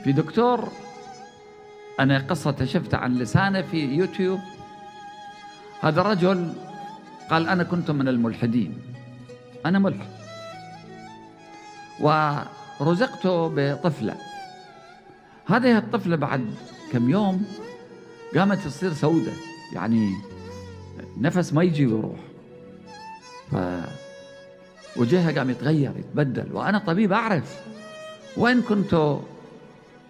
في دكتور أنا قصة شفتها عن لسانه في يوتيوب. هذا الرجل قال أنا كنت من الملحدين، أنا ملحد، ورزقت بطفلة. هذه الطفلة بعد كم يوم قامت تصير سودة، يعني نفس ما يجي ويروح، فوجهها قام يتغير يتبدل. وأنا طبيب أعرف، وإن كنت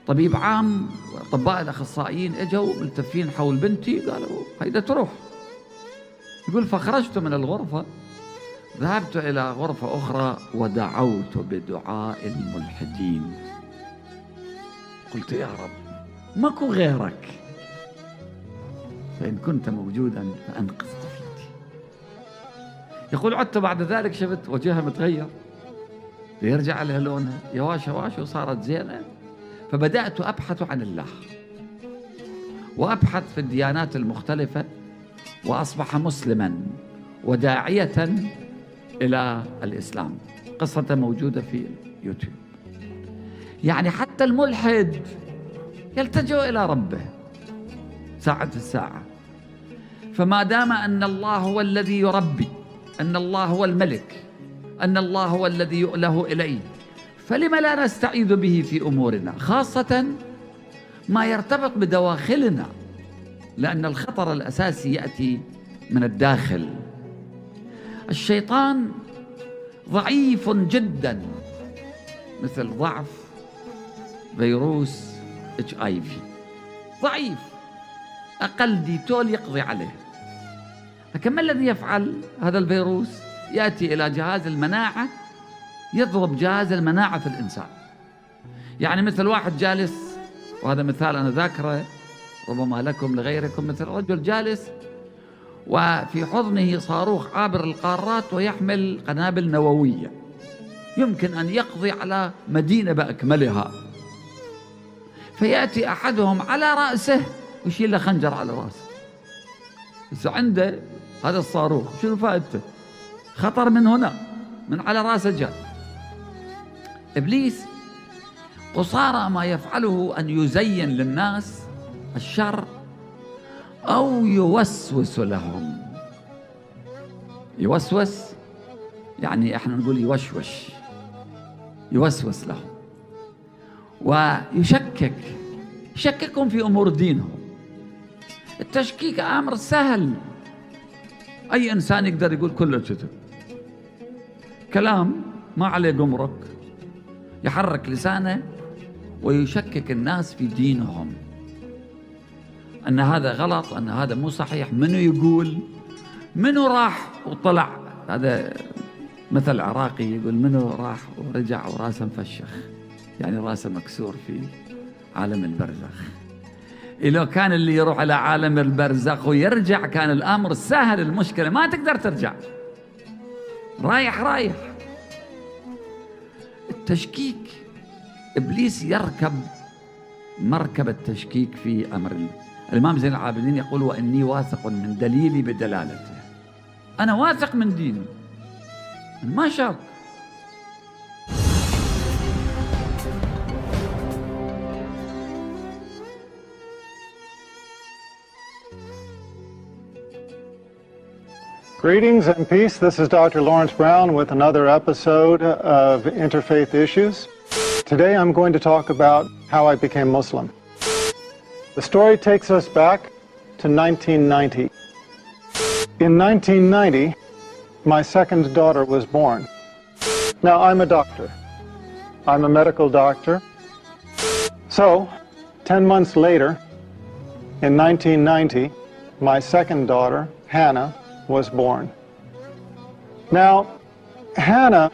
طبيب عام، أطباء الأخصائيين إجوا ملتفين حول بنتي قالوا هيدا تروح. يقول فخرجت من الغرفة، ذهبت إلى غرفة أخرى ودعوت بدعاء الملحدين. قلت يا رب ماكو غيرك، فإن كنت موجودا فأنقذ طفلتي. يقول عدت بعد ذلك شفت وجهها متغير، يرجع لها لونها يواشا واشا وصارت زينة. فبدأت أبحث عن الله وأبحث في الديانات المختلفة، وأصبح مسلما وداعية إلى الإسلام. قصته موجودة في يوتيوب. يعني حتى الملحد يلتجئ إلى ربه ساعة الساعة. فما دام أن الله هو الذي يربي، أن الله هو الملك، أن الله هو الذي يؤله إليه، فلم لا نستعيذ به في أمورنا، خاصة ما يرتبط بدواخلنا، لأن الخطر الأساسي يأتي من الداخل. الشيطان ضعيف جدا، مثل ضعف فيروس HIV، ضعيف، أقل ديتول يقضي عليه. لكن ما الذي يفعل هذا الفيروس؟ يأتي إلى جهاز المناعة، يضرب جهاز المناعة في الإنسان. يعني مثل واحد جالس، وهذا مثال أنا ذاكره ربما لكم لغيركم، مثل رجل جالس وفي حضنه صاروخ عابر القارات ويحمل قنابل نووية يمكن أن يقضي على مدينة بأكملها، فيأتي أحدهم على رأسه ويشيل له خنجر على رأسه. بس عنده هذا الصاروخ، شنو فائدته؟ خطر من هنا، من على رأسه جاء. إبليس قصارى ما يفعله أن يزين للناس الشر أو يوسوس لهم. يوسوس يعني احنا نقول يوشوش، يوسوس لهم يشككهم في أمور دينهم. التشكيك أمر سهل، أي إنسان يقدر يقول كل الكتب، كلام ما عليه جمرك، يحرك لسانه ويشكك الناس في دينهم، أن هذا غلط، أن هذا مو صحيح. منو يقول؟ منو راح وطلع؟ هذا مثل عراقي يقول منو راح ورجع وراسه مفشخ، يعني راسه مكسور في عالم البرزخ. إذا كان اللي يروح على عالم البرزخ ويرجع كان الأمر سهل، المشكلة ما تقدر ترجع، رايح. التشكيك، إبليس يركب مركب التشكيك في أمر الله. الإمام زين العابدين يقول وإني واثق من دليلي بدلالته، أنا واثق من ديني، ما شك. Greetings and peace. This is Dr. Lawrence Brown with another episode of Interfaith Issues. Today I'm going to talk about how I became Muslim. The story takes us back to 1990. In 1990, my second daughter was born. Now, I'm a doctor. I'm a medical doctor. So, 10 months later, in 1990, my second daughter, Hannah, was born. Now, Hannah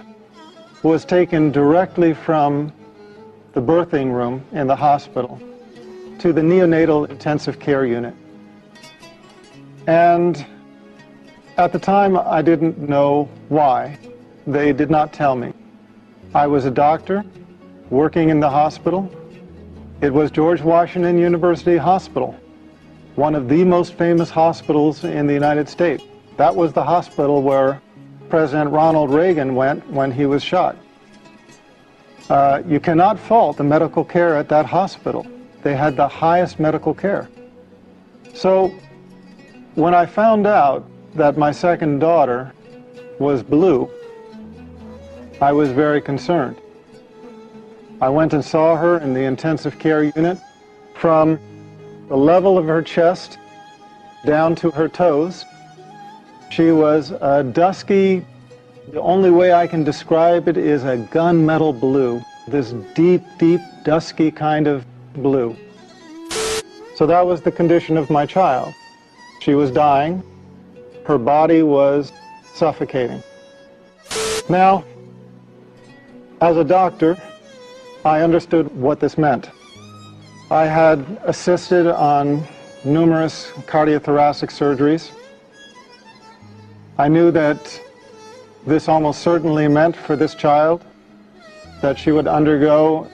was taken directly from the birthing room in the hospital to the neonatal intensive care unit. And at the time, I didn't know why. They did not tell me. I was a doctor working in the hospital. It was George Washington University Hospital, one of the most famous hospitals in the United States. That was the hospital where President Ronald Reagan went when he was shot. You cannot fault the medical care at that hospital. They had the highest medical care. So when I found out that my second daughter was blue, I was very concerned. I went and saw her in the intensive care unit. From the level of her chest down to her toes, she was a dusky, the only way I can describe it is a gunmetal blue, this deep, deep, dusky kind of blue. So that was the condition of my child. She was dying. Her body was suffocating. Now, as a doctor, I understood what this meant. I had assisted on numerous cardiothoracic surgeries. I knew that this almost certainly meant for this child that she would undergo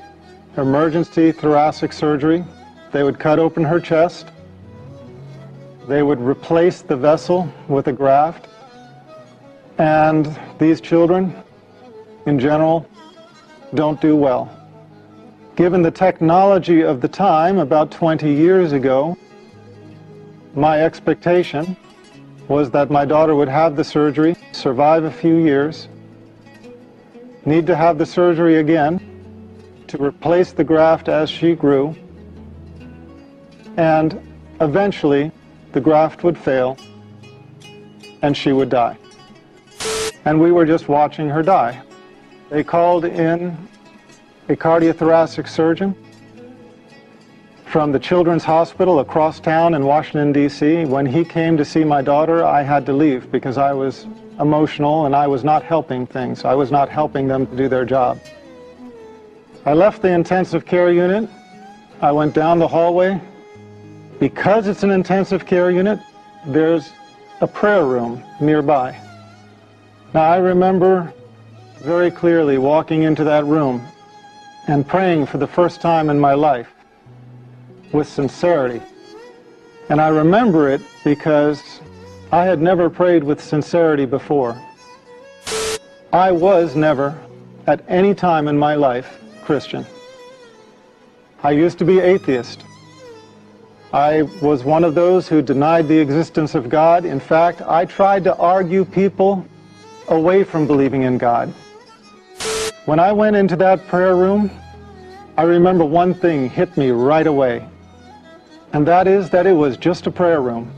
emergency thoracic surgery. They would cut open her chest. They would replace the vessel with a graft. And these children, in general, don't do well. Given the technology of the time, about 20 years ago, my expectation was that my daughter would have the surgery, survive a few years, need to have the surgery again to replace the graft as she grew, and eventually the graft would fail and she would die. And we were just watching her die. They called in a cardiothoracic surgeon from the Children's Hospital across town in Washington, D.C. When he came to see my daughter, I had to leave because I was emotional and I was not helping things. I was not helping them to do their job. I left the intensive care unit. I went down the hallway. Because it's an intensive care unit, there's a prayer room nearby. Now, I remember very clearly walking into that room and praying for the first time in my life with sincerity. And I remember it because I had never prayed with sincerity before. I was never, at any time in my life, Christian. I used to be atheist. I was one of those who denied the existence of God. In fact, I tried to argue people away from believing in God. When I went into that prayer room, I remember one thing hit me right away, and that is that it was just a prayer room.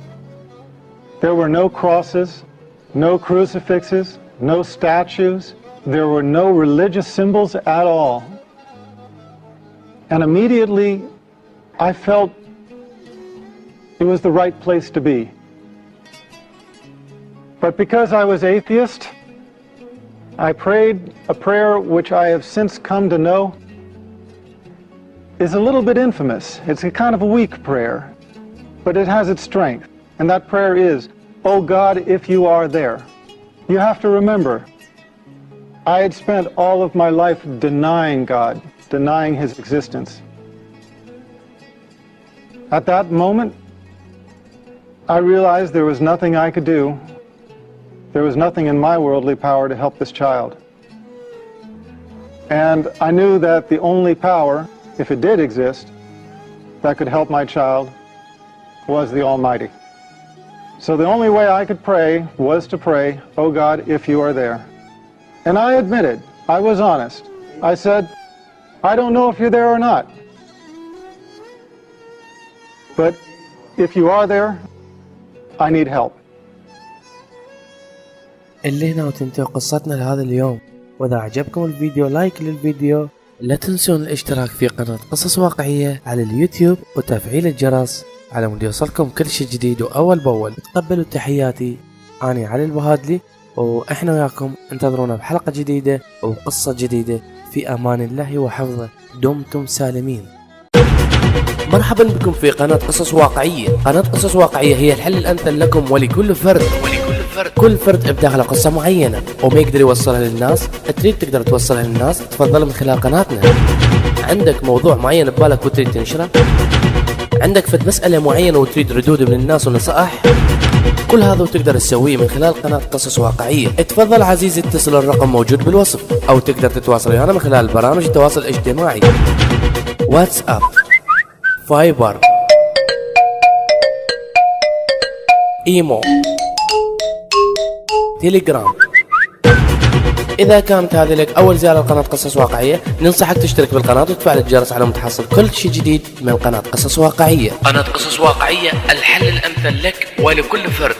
There were no crosses, no crucifixes, no statues. There were no religious symbols at all. And immediately, I felt it was the right place to be. But because I was atheist, I prayed a prayer which I have since come to know is a little bit infamous. It's a kind of a weak prayer, but it has its strength. And that prayer is, "Oh God, if you are there." You have to remember, I had spent all of my life denying God, denying His existence. At that moment, I realized there was nothing I could do. There was nothing in my worldly power to help this child. And I knew that the only power, if it did exist, that could help my child was the Almighty. So the only way I could pray was to pray, "Oh God, if you are there." And I admitted, I was honest. I said, "I don't know if you're there or not. But if you are there, I need help." اللي هنا وتنتهي قصتنا لهذا اليوم. وإذا عجبكم الفيديو لايك للفيديو، لا تنسون الاشتراك في قناة قصص واقعية على اليوتيوب وتفعيل الجرس على مود يوصلكم كل شيء جديد وأول بأول. تقبلوا تحياتي، أنا علي البهادلي، وإحنا وياكم انتظرونا بحلقة جديدة وقصة جديدة في أمان الله وحفظه. دمتم سالمين. مرحبا بكم في قناة قصص واقعية. قناة قصص واقعية هي الحل الأمثل لكم ولكل فرد. كل فرد بداخله قصة معينة وما يقدر يوصلها للناس، تريد تقدر توصلها للناس، تفضل من خلال قناتنا. عندك موضوع معين ببالك وتريد تنشره، عندك فد مسألة معينة وتريد ردود من الناس ونصائح، كل هذا وتقدر تسويه من خلال قناة قصص واقعية. اتفضل عزيزي اتصل، الرقم موجود بالوصف، او تقدر تتواصل ويانا من خلال برامج التواصل الاجتماعي: واتساب، فايبر، ايمو، تيليجرام. إذا كانت هذه لك أول زيارة لقناة قصص واقعية، ننصحك تشترك بالقناة وتفعل الجرس على متحصل كل شيء جديد من قناة قصص واقعية. قناة قصص واقعية، الحل الأمثل لك ولكل فرد.